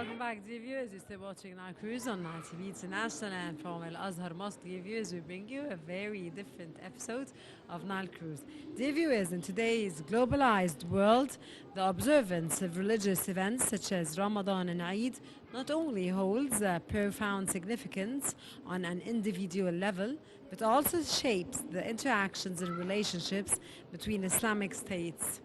Welcome back, dear viewers. You're still watching Nile Cruise on Nile TV International, and from Al Azhar Mosque, dear viewers, we bring you a very different episode of Nile Cruise. Dear viewers, in today's globalized world, the observance of religious events such as Ramadan and Eid not only holds a profound significance on an individual level, but also shapes the interactions and relationships between Islamic states.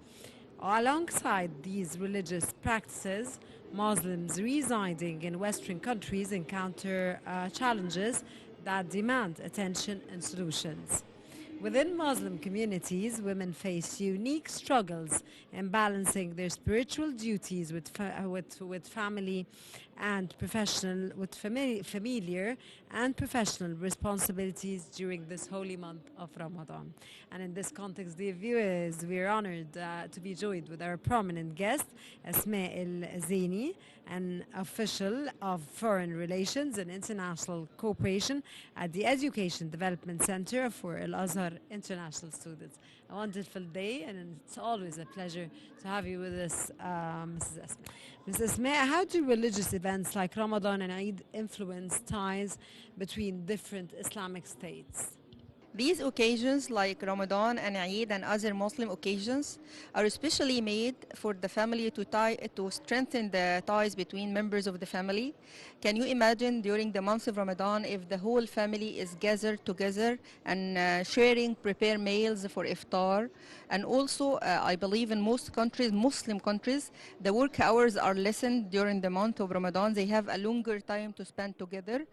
Alongside these religious practices, Muslims residing in Western countries encounter challenges that demand attention and solutions. Within Muslim communities, women face unique struggles in balancing their spiritual duties with family and familiar and professional responsibilities during this holy month of Ramadan. And in this context, dear viewers, we are honored to be joined with our prominent guest, Asma El Zaini, an official of Foreign Relations and International Cooperation at the Education Development Center for Al Azhar International Students. A wonderful day, and it's always a pleasure to have you with us, Mrs. Asma. Mrs. Asma, how do religious events like Ramadan and Eid influence ties between different Islamic states? These occasions, like Ramadan and Eid and other Muslim occasions, are especially made for the family to strengthen the ties between members of the family. Can you imagine during the month of Ramadan if the whole family is gathered together and prepare meals for iftar? And also, I believe in most countries, Muslim countries, the work hours are lessened during the month of Ramadan. They have a longer time to spend together.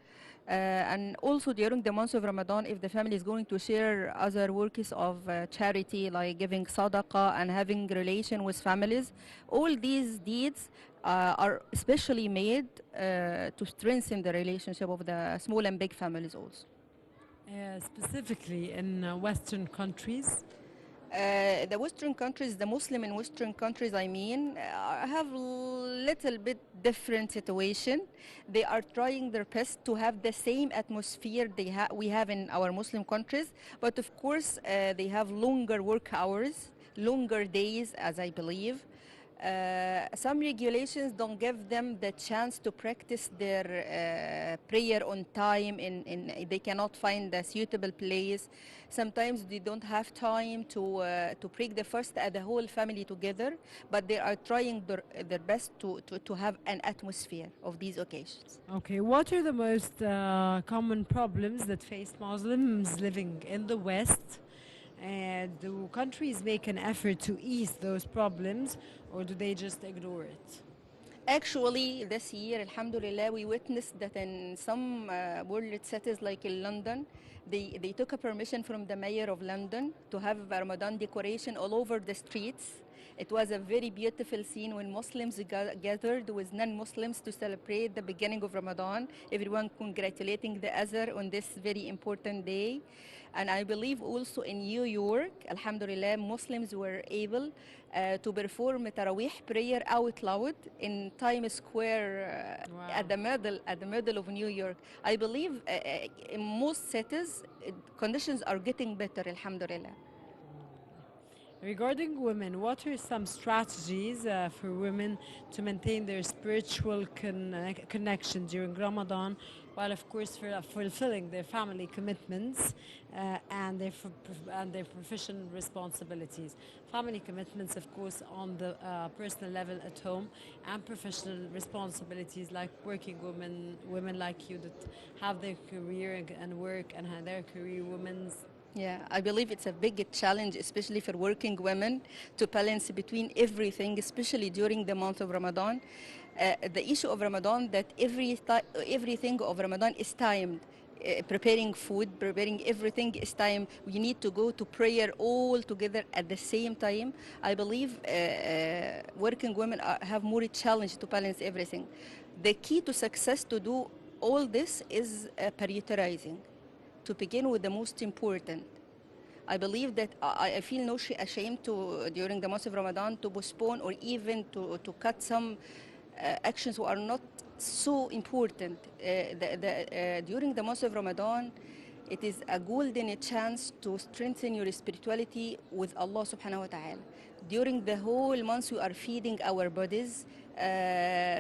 And also during the month of Ramadan, if the family is going to share other works of charity like giving sadaqah and having relation with families, all these deeds are especially made to strengthen the relationship of the small and big families also. Specifically in Western countries? The Western countries, the Muslim in Western countries, I mean, have little bit different situation. They are trying their best to have the same atmosphere we have in our Muslim countries, but of course they have longer work hours, longer days, as I believe. Some regulations don't give them the chance to practice their prayer on time. They cannot find a suitable place. Sometimes they don't have time to pray the first at the whole family together, but they are trying their best to have an atmosphere of these occasions. Okay, what are the most common problems that face Muslims living in the West? And do countries make an effort to ease those problems, or do they just ignore it? Actually, this year, Alhamdulillah, we witnessed that in some world cities like in London, they took a permission from the mayor of London to have Ramadan decoration all over the streets. It was a very beautiful scene when Muslims gathered with non-Muslims to celebrate the beginning of Ramadan, everyone congratulating the other on this very important day. And I believe also in New York, Alhamdulillah, Muslims were able to perform Taraweeh prayer out loud in Times Square Wow. at the middle of New York. I believe in most cities, conditions are getting better, Alhamdulillah. Regarding women, what are some strategies for women to maintain their spiritual connection during Ramadan, while of course fulfilling their family commitments and their professional responsibilities? Family commitments, of course, on the personal level at home, and professional responsibilities like working women like you that have their career and work and have their career women's. Yeah, I believe it's a big challenge, especially for working women, to balance between everything, especially during the month of Ramadan. The issue of Ramadan that everything of Ramadan is timed. Preparing food, preparing everything is time. We need to go to prayer all together at the same time. I believe working women have more challenge to balance everything. The key to success to do all this is prioritizing. To begin with the most important. I believe that I feel no ashamed to, during the month of Ramadan, to postpone or even to cut some actions who are not so important. During the month of Ramadan, It is a golden chance to strengthen your spirituality with Allah subhanahu wa ta'ala. During the whole month, we are feeding our bodies.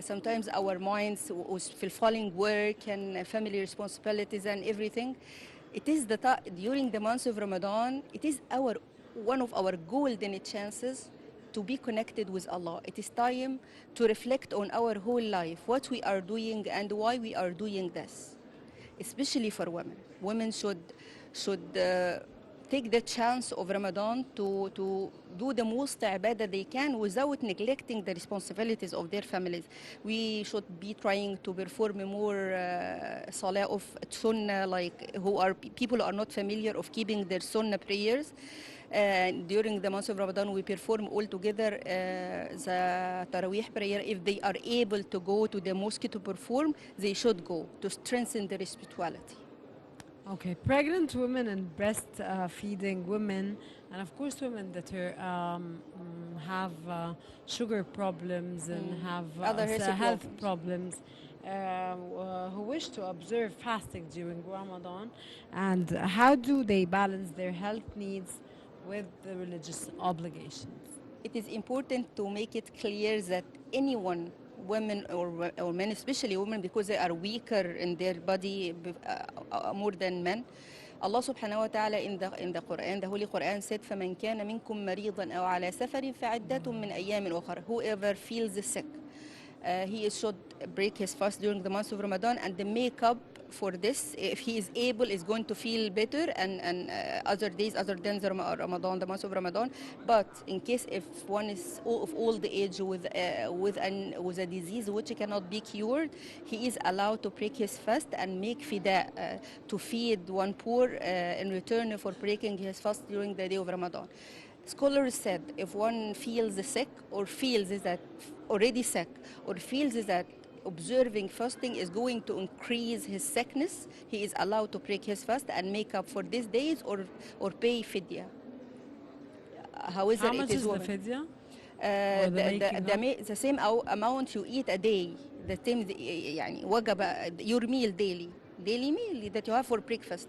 Sometimes our minds was fulfilling work and family responsibilities and everything. It is during the month of Ramadan, it is one of our golden chances to be connected with Allah. It is time to reflect on our whole life, what we are doing and why we are doing this, especially for women. Women should take the chance of Ramadan to do the most ibadah they can without neglecting the responsibilities of their families. We should be trying to perform more salah of sunnah, like people are not familiar of keeping their sunnah prayers. During the month of Ramadan, we perform all together the Taraweeh prayer. If they are able to go to the mosque to perform, they should go to strengthen their spirituality. Okay, pregnant women and breastfeeding women, and of course women that have sugar problems and have Other health health problems. problems, who wish to observe fasting during Ramadan, and how do they balance their health needs with the religious obligations? It is important to make it clear that anyone, women or men, especially women, because they are weaker in their body more than men. Allah subhanahu wa ta'ala in the Quran, the Holy Quran said, فَمَنْ كَانَ مِنْكُمْ مَرِيضًا أَوْ عَلَى سَفَرٍ فَعِدَّةٌ مِنْ أَيَّامٍ أُخَرَ. Whoever feels sick, he should break his fast during the month of Ramadan, and the makeup for this, if he is able, is going to feel better and other days other than the Ramadan, the month of Ramadan. But in case if one is of old age with a disease which cannot be cured, he is allowed to break his fast and make fida, to feed one poor in return for breaking his fast during the day of Ramadan. Scholars said if one feels sick or feels that already sick or feels that observing fasting is going to increase his sickness, he is allowed to break his fast and make up for these days or pay fidya. However, How it much is is the women. fidya? Or the making up? The same amount you eat a day, the same يعني وجبة, your meal daily meal that you have for breakfast.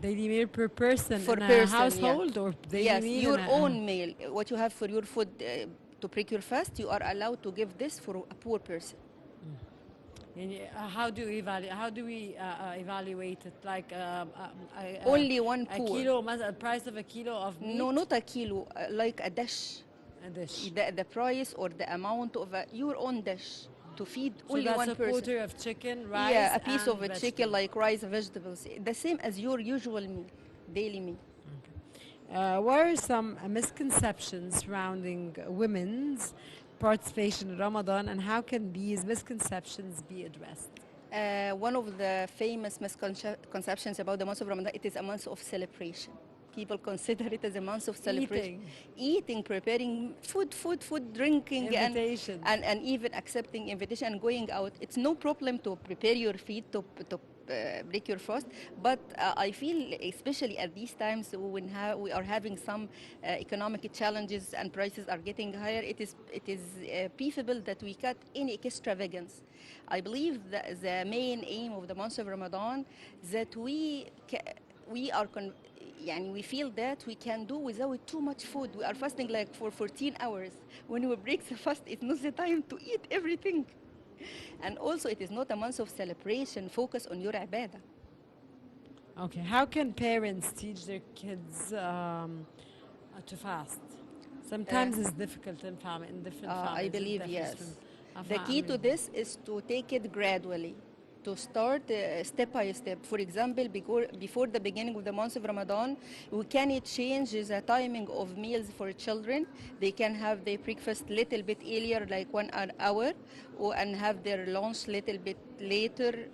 Daily meal per person For in a person, yeah. household, or daily Yes, meal your in a, own meal, what you have for your food to break your fast, you are allowed to give this for a poor person. يعني how do we evaluate it? Like Only one a poor. kilo, مثلا price of a kilo of meat, No, not a kilo, like a dish. a dish. The price or the amount of your own dish to feed So only that's one a person. quarter of chicken, rice, Yeah, a piece and of a chicken vegetables. like rice, vegetables, the same as your usual meal, daily meal. What are some misconceptions surrounding women's participation in Ramadan, and how can these misconceptions be addressed? One of the famous misconceptions about the month of Ramadan, it is a month of celebration. People consider it as a month of celebration. Eating, preparing food, drinking, Invitations. and even accepting invitation and going out. It's no problem to prepare your feet, to break your fast. But I feel, especially at these times when we are having some economic challenges and prices are getting higher, it is preferable that we cut any extravagance. I believe that the main aim of the month of Ramadan that we are we feel that we can do without too much food. We are fasting like for 14 hours. When we break the fast, it's not the time to eat everything. And also, it is not a month of celebration. Focus on your ibadah. Okay, how can parents teach their kids to fast? Sometimes it's difficult in different families. I It believe differs yes. from The key to family. this is to take it gradually, to start step by step. For example, before the beginning of the month of Ramadan, we can change the timing of meals for children. They can have their breakfast little bit earlier, like 1 hour, and have their lunch little bit later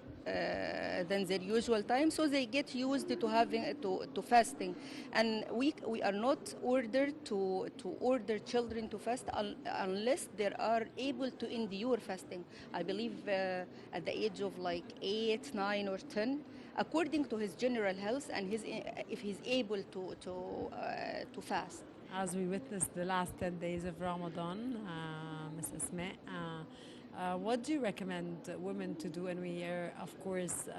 than their usual time, so they get used to having to fasting. And we are not ordered to order children to fast unless they are able to endure fasting. I believe at the age of like 8, 9, or 10, according to his general health and his if he's able to fast. As we witnessed the last 10 days of Ramadan, Ms. Asma, what do you recommend women to do? And we are, of course,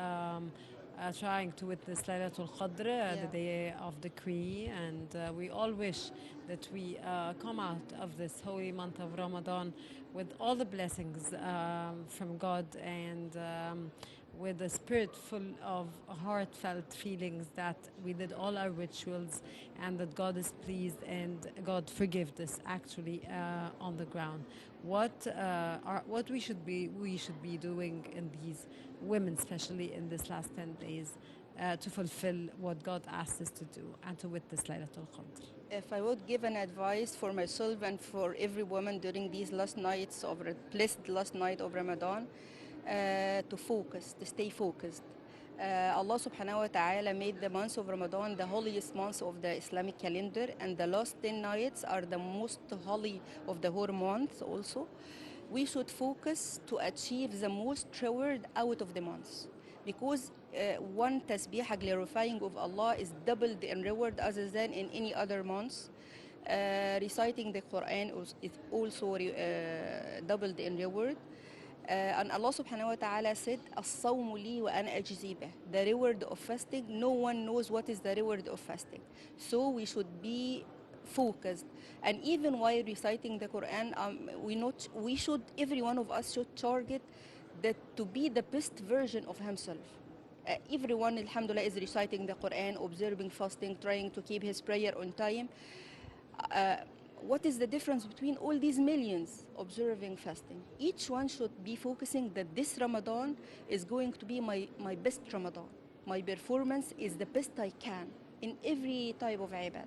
trying to witness Laylatul Qadr, the Yeah. day of decree, and we all wish that we come out of this holy month of Ramadan with all the blessings from God and with a spirit full of heartfelt feelings that we did all our rituals and that God is pleased and God forgived us actually on the ground. What we should be doing in these women, especially in this last 10 days, to fulfill what God asked us to do and to witness Laylatul Qadr. If I would give an advice for myself and for every woman during these last nights of blessed last night of Ramadan, to focus, to stay focused. Allah subhanahu wa ta'ala made the month of Ramadan the holiest month of the Islamic calendar, and the last 10 nights are the most holy of the whole month also. We should focus to achieve the most reward out of the month, because one tasbih glorifying of Allah is doubled in reward other than in any other month. Reciting the Quran is also doubled in reward. And Allah subhanahu wa ta'ala said, "As-sawmu li wa ana ajzi bih." The reward of fasting, no one knows what is the reward of fasting. So we should be focused. And even while reciting the Quran, we should, every one of us should target that to be the best version of himself. Everyone, alhamdulillah, is reciting the Quran, observing fasting, trying to keep his prayer on time. What is the difference between all these millions observing fasting? Each one should be focusing that this Ramadan is going to be my best Ramadan. My performance is the best I can in every type of ibadah.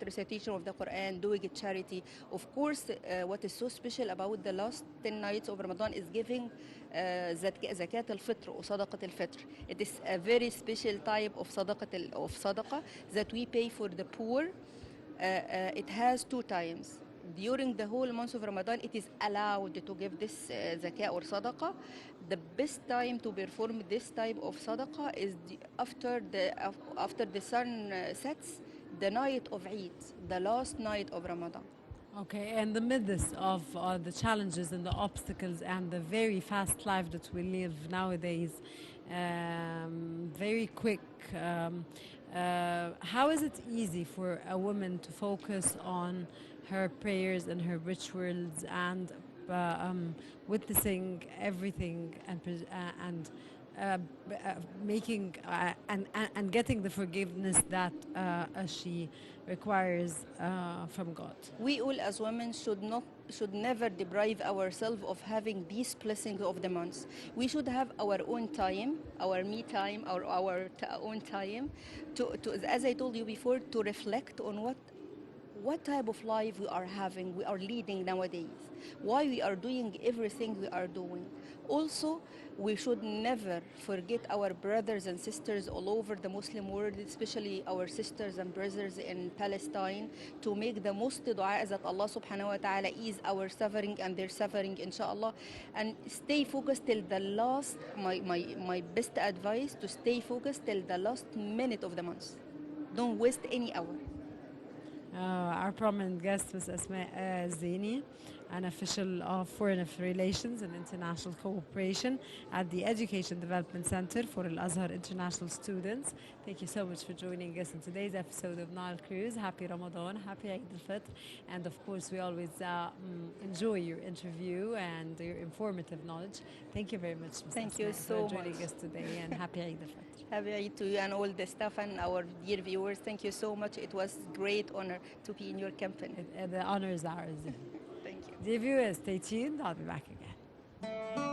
Recitation of the Quran, doing a charity. Of course, what is so special about the last 10 nights of Ramadan is giving zakat al-fitr or sadaqat al-fitr. It is a very special type of sadaqah that we pay for the poor. It has two times. During the whole month of Ramadan, it is allowed to give this zakah or sadaqah. The best time to perform this type of sadaqah is after the sun sets, the night of Eid, the last night of Ramadan. Okay, and the midst of the challenges and the obstacles and the very fast life that we live nowadays, very quick. How is it easy for a woman to focus on her prayers and her rituals and witnessing everything and making and getting the forgiveness that she requires from God? We all as women should never deprive ourselves of having these blessings of the month. We should have our own time, our me time, our own time to, as I told you before, to reflect on what type of life we are having, we are leading nowadays, why we are doing everything we are doing. Also, we should never forget our brothers and sisters all over the Muslim world, especially our sisters and brothers in Palestine, to make the most dua that Allah subhanahu wa ta'ala ease our suffering and their suffering, inshallah, and stay focused till the last, my best advice, to stay focused till the last minute of the month. Don't waste any hour. Our prominent guest was Asma Zaini, an official of Foreign Relations and International Cooperation at the Education Development Center for Al Azhar International Students. Thank you so much for joining us in today's episode of Nile Cruise. Happy Ramadan, happy Eid al-Fitr, and of course, we always enjoy your interview and your informative knowledge. Thank you very much, Ms. Thank you Asma, so for joining much. us today, and happy Eid al-Fitr. Happy Eid to you and all the staff and our dear viewers. Thank you so much. It was great honor to be in your company. The honor is ours. Thank you. Dear viewers, stay tuned. I'll be back again.